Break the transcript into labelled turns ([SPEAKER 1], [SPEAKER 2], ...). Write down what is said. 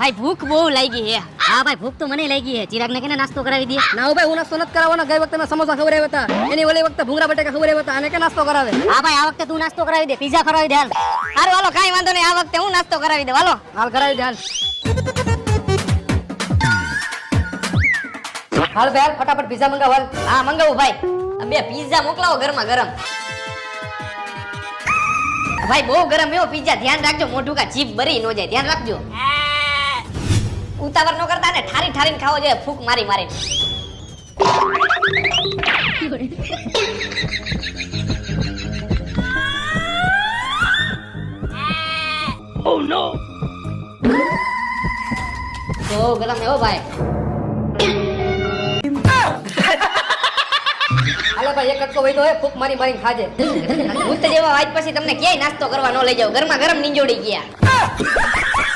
[SPEAKER 1] ભાઈ ભૂખ બહુ લાગી હે. હા ભાઈ ભૂખ તો મને લાગી હે. ચિરાગ ને કેને નાસ્તો કરાવી દે.
[SPEAKER 2] ના ભાઈ હું નાસ્તો નથી કરાવવાનો. ગઈ વખતે મેં સમોસા ખવડાવ્યા હતા, એની ઓલી વખતે ભૂંગળા બટાકા ખવડાવ્યા હતા, અને કે નાસ્તો કરાવે.
[SPEAKER 1] હા ભાઈ આ વખતે તું નાસ્તો કરાવી દે, પીઝા કરાવી દે હાલ. સારું હાલો કાઈ વાંધો નહીં, આ વખતે હું નાસ્તો કરાવી દે હાલો.
[SPEAKER 2] હાલ કરાવી દે હાલ. હાલ ભાઈ હાલ ફટાફટ પીઝા મંગાવ હાલ.
[SPEAKER 1] હા મંગાવું ભાઈ. બે પીઝા મોકલાવો ગરમા ગરમ. ભાઈ બહુ ગરમ એવો પીઝા, ધ્યાન રાખજો મોઢું કા જીભ બરી ન જાય, ધ્યાન રાખજો. ઉતાવળ ન કરતા ને, ઠારી ઠારીને ખાવો જોઈએ, ફૂંક મારી મારીને.
[SPEAKER 2] ઓ નો.
[SPEAKER 1] બહુ ગરમ એવો ભાઈ.
[SPEAKER 2] હાલો ભાઈ એક કટકો વઈતો હે, ફૂક મારી મારીને ખાજે.
[SPEAKER 1] ભૂત જેવા વાજ પછી તમને ક્યાંય નાસ્તો કરવા ન લઈ જાવ, ગરમા ગરમ નીંજોડી ગયા.